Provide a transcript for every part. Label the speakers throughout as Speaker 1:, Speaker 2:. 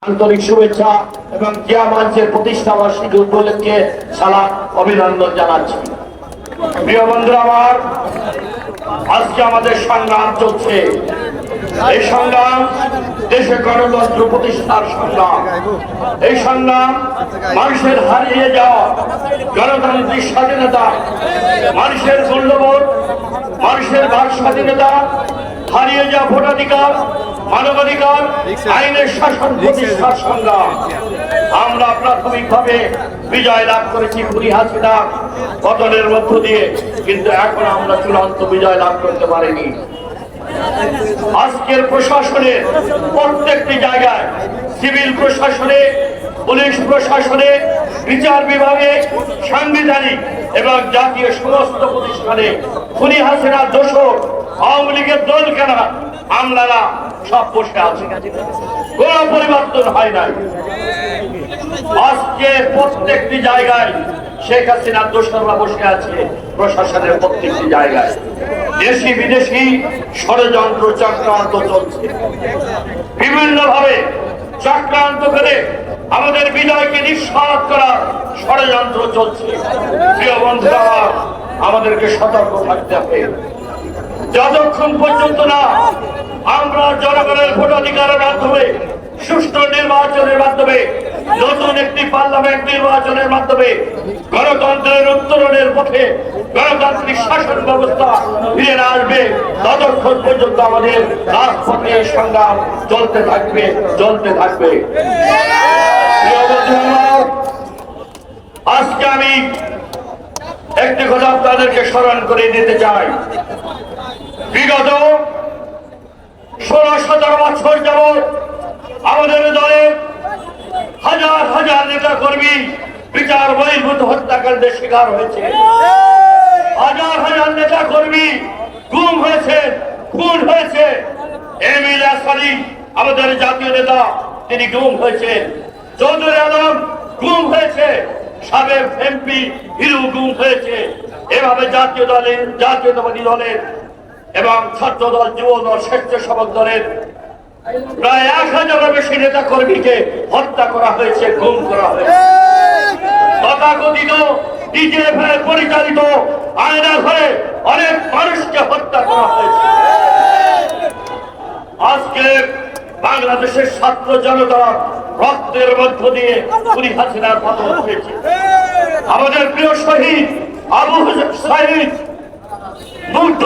Speaker 1: আন্তরিক শুভেচ্ছা এবং জিয়া মঞ্চের প্রতিষ্ঠা বার্ষিকী উপলক্ষে সালাম অভিনন্দন জানাচ্ছি। প্রিয় বন্ধুরা আমার, আজকে আমাদের সংগ্রাম চলছে। এই সংগ্রাম দেশে গণতন্ত্র প্রতিষ্ঠার সংগ্রাম। এই সংগ্রাম মানুষের হারিয়ে যাওয়া গণতান্ত্রিক স্বাধীনতা, মানুষের মূল্যবোধ, মানুষের বাক স্বাধীনতা, হারিয়ে যাওয়া ভোটাধিকার, মানবাধিকার, আইনের শাসন প্রতিষ্ঠার সংগ্রাম। আমরা প্রাথমিকভাবে বিজয় লাভ করেছি খুনি হাসিনা পতনের মধ্য দিয়ে, কিন্তু এখন আমরা চূড়ান্ত বিজয় লাভ করতে পারিনি। আজকের প্রশাসনে প্রত্যেকটি জায়গায়, সিভিল প্রশাসনে, পুলিশ প্রশাসনে, বিচার বিভাগে, সাংবিধানিক এবং জাতীয় সমস্ত প্রতিষ্ঠানে খুনি হাসিনার দোষর আওয়ামী লীগের দল কেনা আমলারা সব বসে আছে, কোন পরিবর্তন হয় নাই। আজকে প্রত্যেকটি জায়গায় শেখ হাসিনার দোষররা বসে আছে, প্রশাসনের প্রত্যেকটি জায়গায় দেশি বিদেশি ষড়যন্ত্র চক্রান্ত চলছে। বিভিন্ন ভাবে চক্রান্ত করে আমাদের বিজয়কে নিঃসাত করার ষড়যন্ত্র চলছে। প্রিয় বন্ধুরা, আমাদেরকে সতর্ক থাকতে হবে। যতক্ষণ পর্যন্ত না আমরা জনগণের ভোটাধিকারের মাধ্যমে, সুষ্ঠু নির্বাচনের মাধ্যমে, নতুন একটি পার্লামেন্ট নির্বাচনের মাধ্যমে গণতন্ত্রের উত্তরণের পথে গণতান্ত্রিক শাসন ব্যবস্থা ফিরে আসবে, ততক্ষণ পর্যন্ত আমাদের রাজপথে সংগ্রাম চলতে থাকবে, চলতে থাকবে। আজকে আমি একটি কথা আপনাদেরকে স্মরণ করে দিতে চাই। বিগত 16-17 বছর যাবৎ আমাদের দলের হাজার হাজার নেতা কর্মী বিচার বহির্ভূত হত্যাকাণ্ডের শিকার হয়েছে। হাজার হাজার নেতা কর্মী গুম হয়েছে, খুন হয়েছে। এম ইলিয়াস আলী আমাদের জাতীয় নেতা, তিনি গুম হয়েছেন। চৌধুরী আলম গুম হয়েছে। সাবেক এমপি হিরু গুম হয়েছে। এভাবে জাতীয়তাবাদী দলের এবং ছাত্র দল, যুব দল, স্বেচ্ছাসেবক দলের প্রায় 1000-এর বেশি নেতা কর্মীকে হত্যা করা হয়েছে, গুম করা হয়েছে। তথাকথিত ডিজিএফআই পরিচালিত আয়না ঘরে অনেক মানুষকে হত্যা করা হয়েছে। আজকে বাংলাদেশের ছাত্র জনতা রক্তের মধ্য দিয়ে খুনি হাসিনার পতন হয়েছে। আমাদের প্রিয় শহীদ আবু সাঈদ, মুগ্ধ,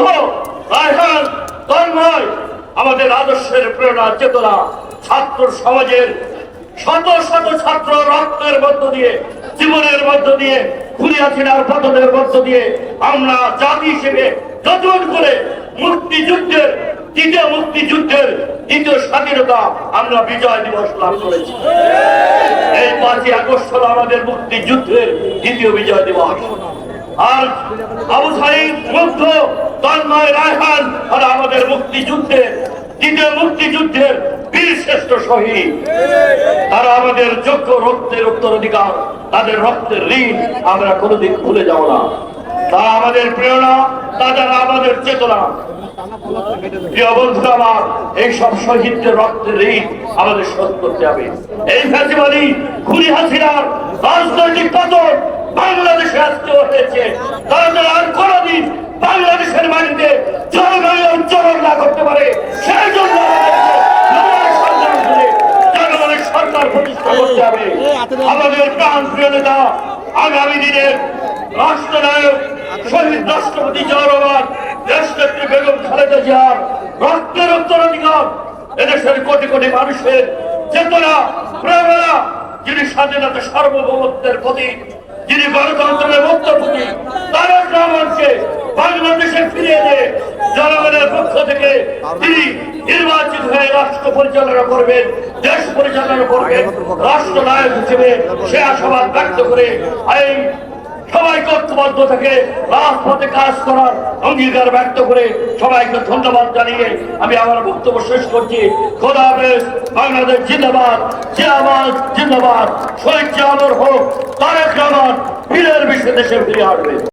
Speaker 1: রায়হান, তন্ময়, আমাদের আদর্শের প্রেরণা, চেতনা, ছাত্র সমাজের শত শত ছাত্র রক্তের মধ্য দিয়ে, জীবনের মধ্য দিয়ে, খুনি হাসিনার পতনের মধ্য দিয়ে আমরা জাতি হিসেবে নতুন করে মুক্তিযুদ্ধের দ্বিতীয় স্বাধীনতা আমরা বিজয় দিবস লাভ করেছি। এই 5ই আগস্ট হল আমাদের মুক্তিযুদ্ধের দ্বিতীয় বিজয় দিবস। আর আবু সাঈদ, মুগ্ধ, তন্ময়, রায়হান হলো আমাদের দ্বিতীয় মুক্তিযুদ্ধের বীরশ্রেষ্ঠ শহীদ। তারা আমাদের যোগ্য রক্তের উত্তরাধিকার, তাদের রক্তের ঋণ আমরা কোনোদিন ভুলে যাব না। তারা আমাদের প্রেরণা, তারা আমাদের চেতনা। প্রিয় বন্ধুরা আমার, এইসব শহীদদের রক্তের ঋণ আমাদের শোধ করতে হবে। এই ফ্যাসিবাদী খুনি হাসিনার রাজনৈতিক পতন বাংলাদেশে আজকে হয়েছে। তারা আর কোনদিন বাংলাদেশের মাটিতে জনগণের উজ্জ্বলন না করতে পারে, সেই জন্য জনগণের সরকার প্রতিষ্ঠা করতে হবে। আমাদের প্রাণ প্রিয় নেতা, আগামী দিনের রাষ্ট্রনায়ক শহীদ রাষ্ট্রপতি জিয়াউর রহমান, দেশনেত্রী বেগম খালেদা জিয়ার রক্তের উত্তরাধিকার, এদেশের কোটি কোটি মানুষের চেতনা, প্রেরণা, যিনি স্বাধীনতা সার্বভৌমত্বের প্রতীক, যিনি গণতন্ত্রের মুক্তর প্রতীক, তারেক রহমানকে বাংলাদেশে ফিরিয়ে এনে জনগণের পক্ষ থেকে তিনি নির্বাচিত হয়ে রাষ্ট্র পরিচালনা করবেন, দেশ পরিচালনা করবেন। রাষ্ট্রনায়ক হিসেবে সে আশাবাদ ব্যক্ত করে এই সবাইকে ঐক্যবদ্ধ থেকে রাজপথে কাজ করার অঙ্গীকার ব্যক্ত করে সবাইকে ধন্যবাদ জানিয়ে আমি আমার বক্তব্য শেষ করছি। খোদা হাফেজ। বাংলাদেশ জিন্দাবাদ, জিয়াবাদ জিন্দাবাদ। শহীদ জিয়া অমর হোক। তারেক রহমান বীরের বিশ্বে দেশে ফিরে আসবে।